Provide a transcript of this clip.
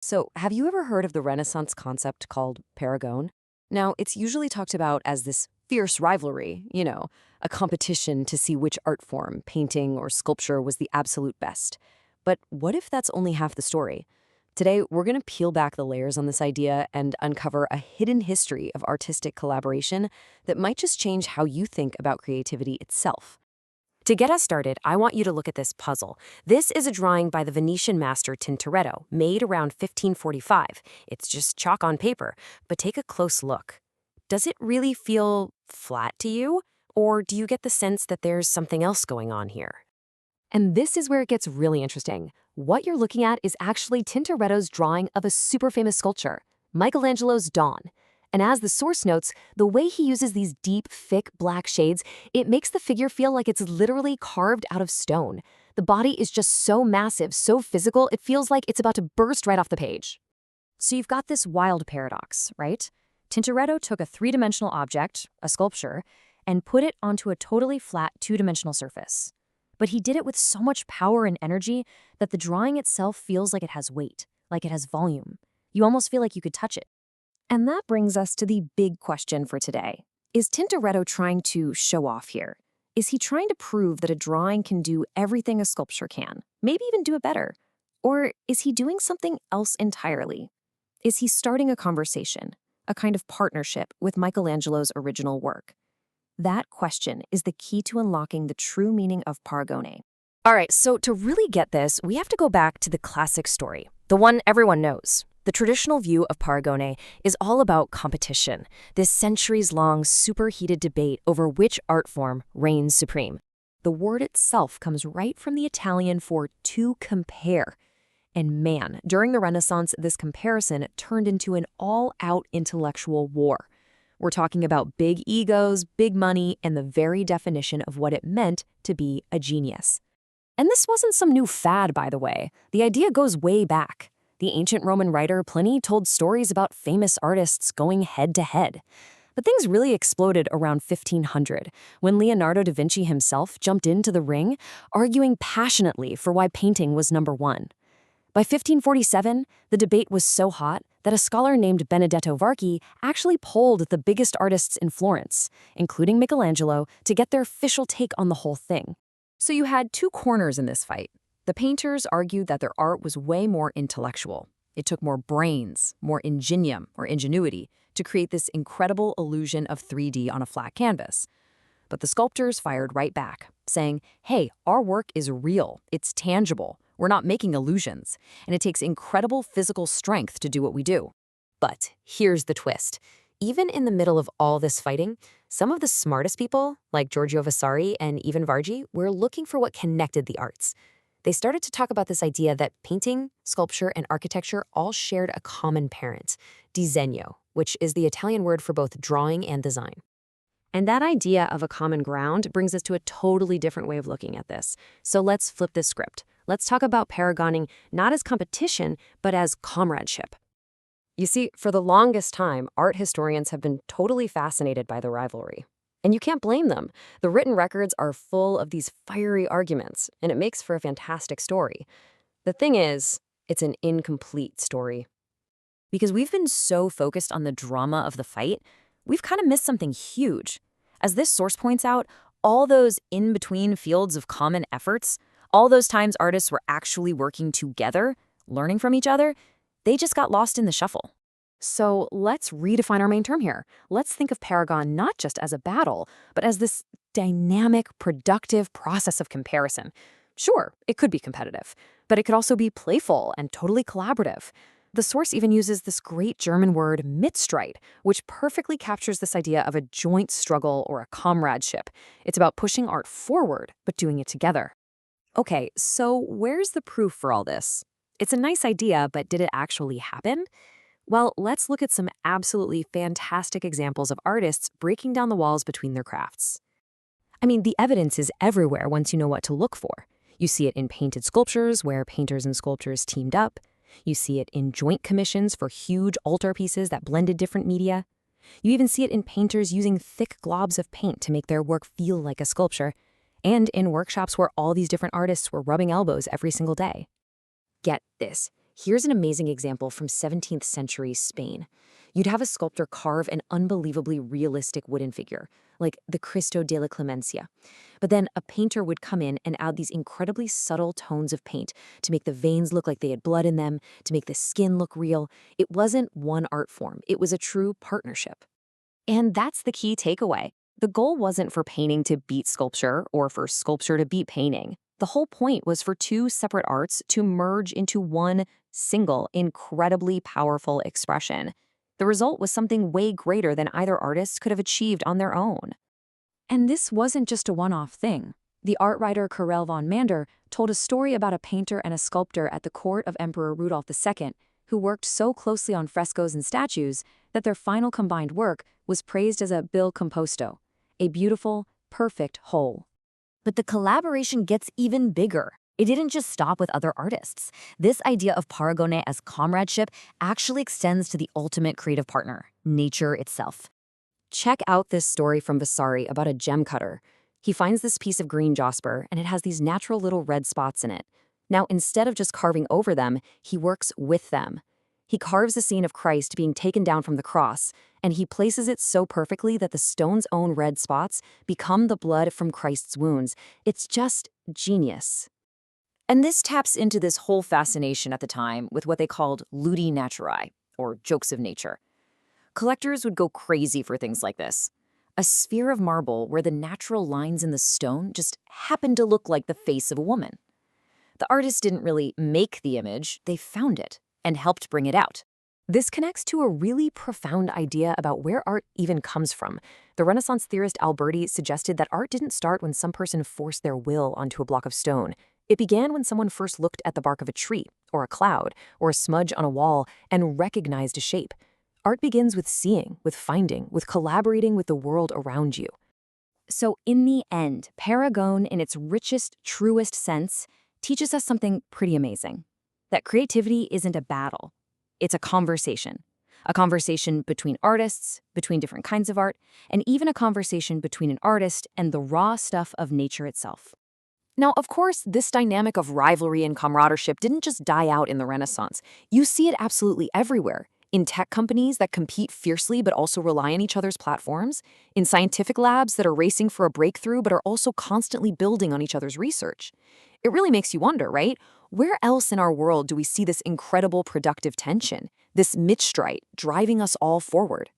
So, have you ever heard of the Renaissance concept called Paragone? Now, it's usually talked about as this fierce rivalry, a competition to see which art form, painting or sculpture, was the absolute best. But what if that's only half the story? Today, we're going to peel back the layers on this idea and uncover a hidden history of artistic collaboration that might just change how you think about creativity itself. To get us started, I want you to look at this puzzle. This is a drawing by the Venetian master Tintoretto, made around 1545. It's just chalk on paper, but take a close look. Does it really feel flat to you? Or do you get the sense that there's something else going on here? And this is where it gets really interesting. What you're looking at is actually Tintoretto's drawing of a super famous sculpture, Michelangelo's Dawn. And as the source notes, the way he uses these deep, thick black shades, it makes the figure feel like it's literally carved out of stone. The body is just so massive, so physical, it feels like it's about to burst right off the page. So you've got this wild paradox, right? Tintoretto took a three-dimensional object, a sculpture, and put it onto a totally flat two-dimensional surface. But he did it with so much power and energy that the drawing itself feels like it has weight, like it has volume. You almost feel like you could touch it. And that brings us to the big question for today. Is Tintoretto trying to show off here? Is he trying to prove that a drawing can do everything a sculpture can, maybe even do it better? Or is he doing something else entirely? Is he starting a conversation, a kind of partnership with Michelangelo's original work? That question is the key to unlocking the true meaning of Paragone. All right, so to really get this, we have to go back to the classic story, the one everyone knows. The traditional view of Paragone is all about competition, this centuries-long, superheated debate over which art form reigns supreme. The word itself comes right from the Italian for to compare. And man, during the Renaissance, this comparison turned into an all-out intellectual war. We're talking about big egos, big money, and the very definition of what it meant to be a genius. And this wasn't some new fad, by the way. The idea goes way back. The ancient Roman writer Pliny told stories about famous artists going head-to-head. But things really exploded around 1500, when Leonardo da Vinci himself jumped into the ring, arguing passionately for why painting was number one. By 1547, the debate was so hot that a scholar named Benedetto Varchi actually polled the biggest artists in Florence, including Michelangelo, to get their official take on the whole thing. So you had two corners in this fight. The painters argued that their art was way more intellectual. It took more brains, more ingenium or ingenuity to create this incredible illusion of 3D on a flat canvas. But the sculptors fired right back, saying, hey, our work is real, it's tangible, we're not making illusions, and it takes incredible physical strength to do what we do. But here's the twist. Even in the middle of all this fighting, some of the smartest people, like Giorgio Vasari and even Vargi, were looking for what connected the arts. They started to talk about this idea that painting, sculpture, and architecture all shared a common parent, disegno, which is the Italian word for both drawing and design. And that idea of a common ground brings us to a totally different way of looking at this. So let's flip this script. Let's talk about paragoning not as competition, but as comradeship. You see, for the longest time, art historians have been totally fascinated by the rivalry. And you can't blame them. The written records are full of these fiery arguments, and it makes for a fantastic story. The thing is, it's an incomplete story. Because we've been so focused on the drama of the fight, we've kind of missed something huge. As this source points out, all those in-between fields of common efforts, all those times artists were actually working together, learning from each other, they just got lost in the shuffle. So let's redefine our main term here. Let's think of Paragon not just as a battle, but as this dynamic, productive process of comparison. Sure, it could be competitive, but it could also be playful and totally collaborative. The source even uses this great German word Mitstreit, which perfectly captures this idea of a joint struggle or a comradeship. It's about pushing art forward, but doing it together. Okay, so where's the proof for all this? It's a nice idea, but did it actually happen? Well, let's look at some absolutely fantastic examples of artists breaking down the walls between their crafts. I mean, the evidence is everywhere once you know what to look for. You see it in painted sculptures where painters and sculptors teamed up. You see it in joint commissions for huge altarpieces that blended different media. You even see it in painters using thick globs of paint to make their work feel like a sculpture, and in workshops where all these different artists were rubbing elbows every single day. Get this. Here's an amazing example from 17th century Spain. You'd have a sculptor carve an unbelievably realistic wooden figure, like the Cristo de la Clemencia. But then a painter would come in and add these incredibly subtle tones of paint to make the veins look like they had blood in them, to make the skin look real. It wasn't one art form, it was a true partnership. And that's the key takeaway. The goal wasn't for painting to beat sculpture or for sculpture to beat painting. The whole point was for two separate arts to merge into one single, incredibly powerful expression. The result was something way greater than either artist could have achieved on their own. And this wasn't just a one-off thing. The art writer Karel von Mander told a story about a painter and a sculptor at the court of Emperor Rudolf II, who worked so closely on frescoes and statues that their final combined work was praised as a bil composto, a beautiful, perfect whole. But the collaboration gets even bigger. It didn't just stop with other artists. This idea of Paragone as comradeship actually extends to the ultimate creative partner, nature itself. Check out this story from Vasari about a gem cutter. He finds this piece of green jasper, and it has these natural little red spots in it. Now, instead of just carving over them, he works with them. He carves a scene of Christ being taken down from the cross, and he places it so perfectly that the stone's own red spots become the blood from Christ's wounds. It's just genius. And this taps into this whole fascination at the time with what they called ludi naturae, or jokes of nature. Collectors would go crazy for things like this. A sphere of marble where the natural lines in the stone just happened to look like the face of a woman. The artist didn't really make the image, they found it and helped bring it out. This connects to a really profound idea about where art even comes from. The Renaissance theorist Alberti suggested that art didn't start when some person forced their will onto a block of stone. It began when someone first looked at the bark of a tree, or a cloud, or a smudge on a wall, and recognized a shape. Art begins with seeing, with finding, with collaborating with the world around you. So in the end, Paragone, in its richest, truest sense, teaches us something pretty amazing. That creativity isn't a battle. It's a conversation. A conversation between artists, between different kinds of art, and even a conversation between an artist and the raw stuff of nature itself. Now, of course, this dynamic of rivalry and camaraderie didn't just die out in the Renaissance. You see it absolutely everywhere. In tech companies that compete fiercely but also rely on each other's platforms, in scientific labs that are racing for a breakthrough but are also constantly building on each other's research. It really makes you wonder, right? Where else in our world do we see this incredible productive tension, this Mitstreit driving us all forward?